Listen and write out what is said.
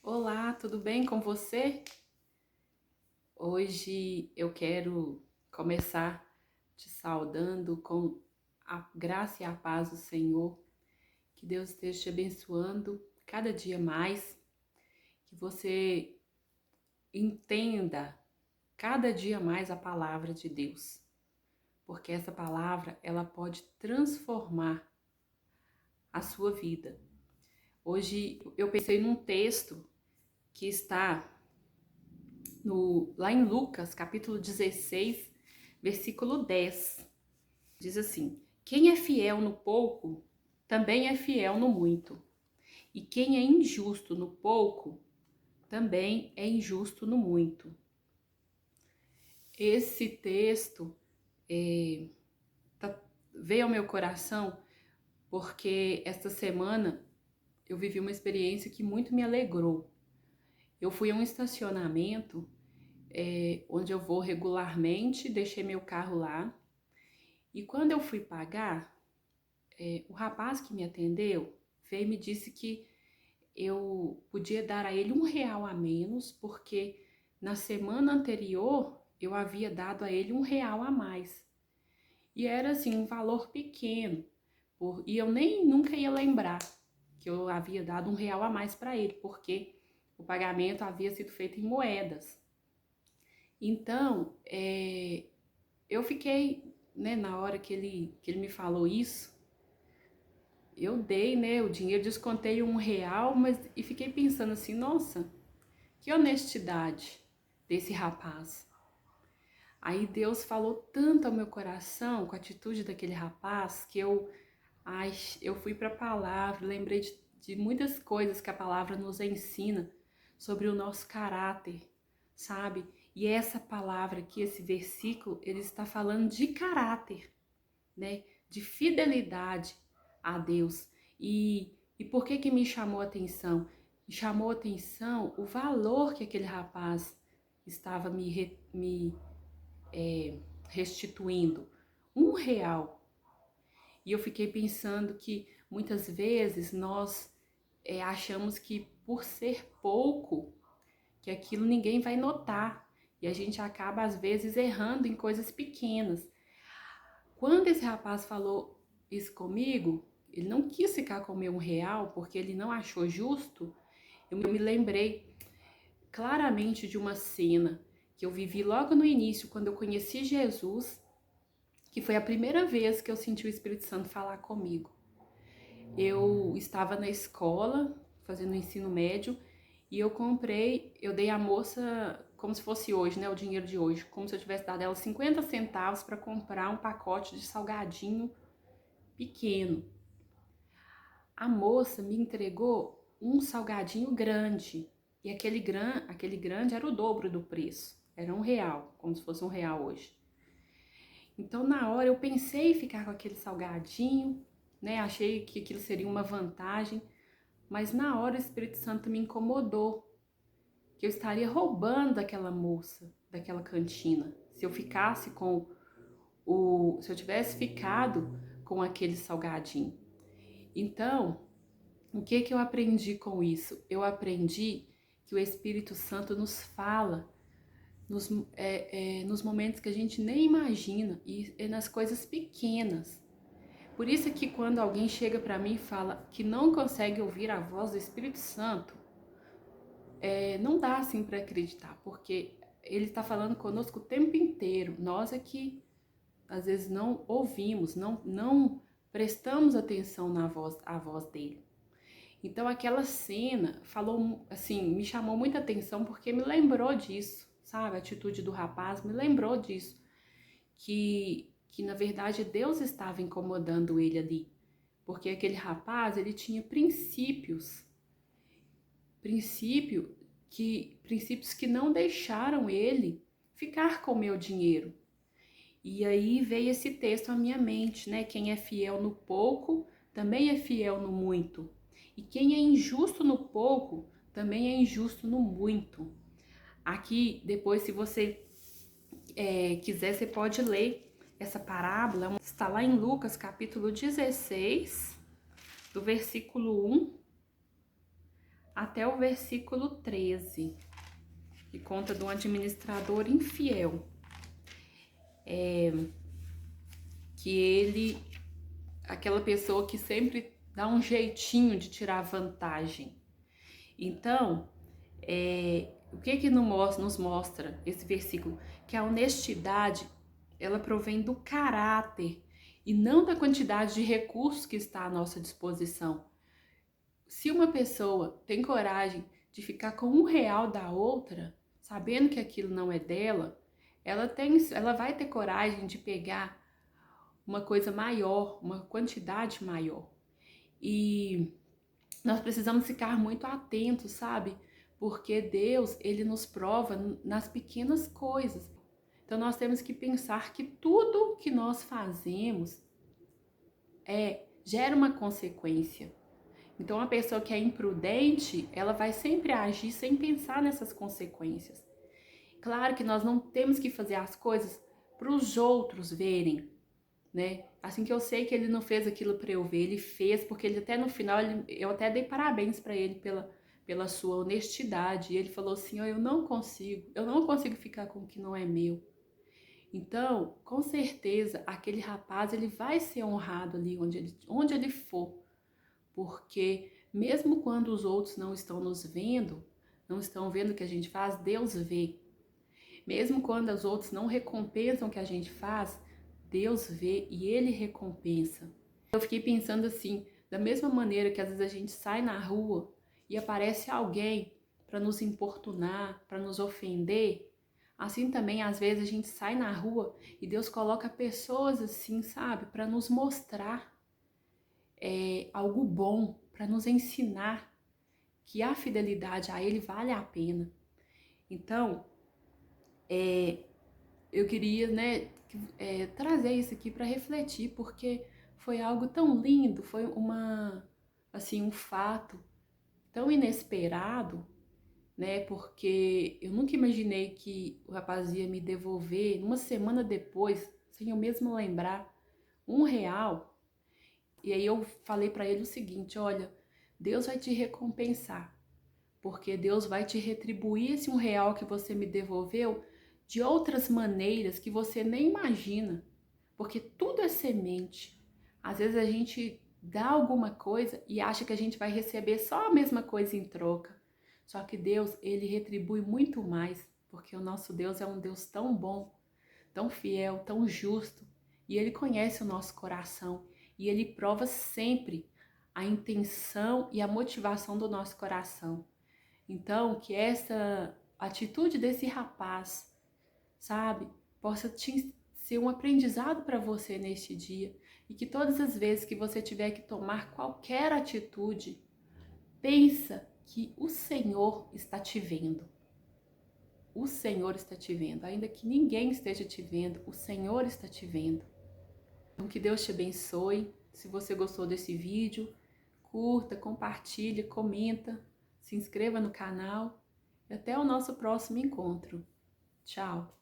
Olá, tudo bem com você? Hoje eu quero começar te saudando com a graça e a paz do Senhor. Que Deus esteja te abençoando cada dia mais, que você entenda cada dia mais a palavra de Deus, porque essa palavra ela pode transformar a sua vida. Hoje eu pensei num texto que está lá em Lucas, capítulo 16, versículo 10. Diz assim: quem é fiel no pouco, também é fiel no muito. E quem é injusto no pouco, também é injusto no muito. Esse texto veio ao meu coração porque esta semana eu vivi uma experiência que muito me alegrou. Eu fui a um estacionamento onde eu vou regularmente, deixei meu carro lá. E quando eu fui pagar, o rapaz que me atendeu veio e me disse que eu podia dar a ele R$ 1 a menos, porque na semana anterior eu havia dado a ele R$ 1 a mais. E era assim, um valor pequeno. E eu nem nunca ia lembrar que eu havia dado R$ 1 a mais para ele, porque o pagamento havia sido feito em moedas. Então, eu fiquei, né, na hora que ele me falou isso, eu dei, né, o dinheiro, descontei R$ 1, e fiquei pensando assim, nossa, que honestidade desse rapaz. Aí Deus falou tanto ao meu coração com a atitude daquele rapaz que eu fui para a palavra, lembrei de muitas coisas que a palavra nos ensina sobre o nosso caráter, sabe? E essa palavra aqui, esse versículo, ele está falando de caráter, né? De fidelidade a Deus. E por que me chamou a atenção? Me chamou a atenção o valor que aquele rapaz estava restituindo. R$ 1. E eu fiquei pensando que muitas vezes nós achamos que por ser pouco, que aquilo ninguém vai notar. E a gente acaba, às vezes, errando em coisas pequenas. Quando esse rapaz falou isso comigo, ele não quis ficar com o meu R$ 1 porque ele não achou justo. Eu me lembrei claramente de uma cena que eu vivi logo no início, quando eu conheci Jesus, que foi a primeira vez que eu senti o Espírito Santo falar comigo. Eu estava na escola, fazendo ensino médio, e eu dei à moça, como se fosse hoje, né, o dinheiro de hoje, como se eu tivesse dado ela 50 centavos para comprar um pacote de salgadinho pequeno. A moça me entregou um salgadinho grande, e aquele grande era o dobro do preço, era R$ 1, como se fosse R$ 1 hoje. Então, na hora, eu pensei em ficar com aquele salgadinho, né? Achei que aquilo seria uma vantagem, mas na hora o Espírito Santo me incomodou, que eu estaria roubando daquela moça, daquela cantina, se eu tivesse ficado com aquele salgadinho. Então, o que eu aprendi com isso? Eu aprendi que o Espírito Santo nos fala nos momentos que a gente nem imagina e nas coisas pequenas. Por isso que quando alguém chega para mim e fala que não consegue ouvir a voz do Espírito Santo, não dá assim para acreditar, porque ele está falando conosco o tempo inteiro. Nós é que às vezes não ouvimos, não prestamos atenção à voz dele. Então aquela cena falou assim, me chamou muita atenção porque me lembrou disso, sabe? A atitude do rapaz me lembrou disso, que na verdade Deus estava incomodando ele ali, porque aquele rapaz, ele tinha princípios que não deixaram ele ficar com o meu dinheiro. E aí veio esse texto à minha mente, né? Quem é fiel no pouco, também é fiel no muito. E quem é injusto no pouco, também é injusto no muito. Aqui, depois, se você quiser, você pode ler essa parábola. Está lá em Lucas, capítulo 16, do versículo 1 até o versículo 13, que conta de um administrador infiel, que ele, aquela pessoa que sempre dá um jeitinho de tirar vantagem. Então, o que nos mostra esse versículo? Que a honestidade, ela provém do caráter e não da quantidade de recursos que está à nossa disposição. Se uma pessoa tem coragem de ficar com R$ 1 da outra, sabendo que aquilo não é dela, ela vai ter coragem de pegar uma coisa maior, uma quantidade maior. E nós precisamos ficar muito atentos, sabe? Porque Deus, ele nos prova nas pequenas coisas. Então nós temos que pensar que tudo que nós fazemos gera uma consequência. Então a pessoa que é imprudente, ela vai sempre agir sem pensar nessas consequências. Claro que nós não temos que fazer as coisas para os outros verem, né? Assim que eu sei que ele não fez aquilo para eu ver, ele fez, porque ele até no final, eu até dei parabéns para ele pela sua honestidade. E ele falou assim: eu não consigo ficar com o que não é meu. Então, com certeza, aquele rapaz, ele vai ser honrado ali onde ele for, porque mesmo quando os outros não estão nos vendo, não estão vendo o que a gente faz, Deus vê. Mesmo quando os outros não recompensam o que a gente faz, Deus vê e Ele recompensa. Eu fiquei pensando assim, da mesma maneira que às vezes a gente sai na rua e aparece alguém para nos importunar, para nos ofender, assim também às vezes a gente sai na rua e Deus coloca pessoas assim, sabe, para nos mostrar algo bom, para nos ensinar que a fidelidade a Ele vale a pena. Então, eu queria, né, trazer isso aqui para refletir, porque foi algo tão lindo, foi um fato tão inesperado, né, porque eu nunca imaginei que o rapaz ia me devolver, uma semana depois, sem eu mesmo lembrar, R$ 1. E aí eu falei para ele o seguinte: olha, Deus vai te recompensar, porque Deus vai te retribuir esse R$ 1 que você me devolveu de outras maneiras que você nem imagina, porque tudo é semente. Às vezes a gente dá alguma coisa e acha que a gente vai receber só a mesma coisa em troca. Só que Deus, ele retribui muito mais, porque o nosso Deus é um Deus tão bom, tão fiel, tão justo, e ele conhece o nosso coração, e ele prova sempre a intenção e a motivação do nosso coração. Então, que essa atitude desse rapaz, sabe, possa ser um aprendizado para você neste dia, e que todas as vezes que você tiver que tomar qualquer atitude, pensa que o Senhor está te vendo. O Senhor está te vendo, ainda que ninguém esteja te vendo, o Senhor está te vendo. Então, que Deus te abençoe. Se você gostou desse vídeo, curta, compartilhe, comenta, se inscreva no canal e até o nosso próximo encontro. Tchau!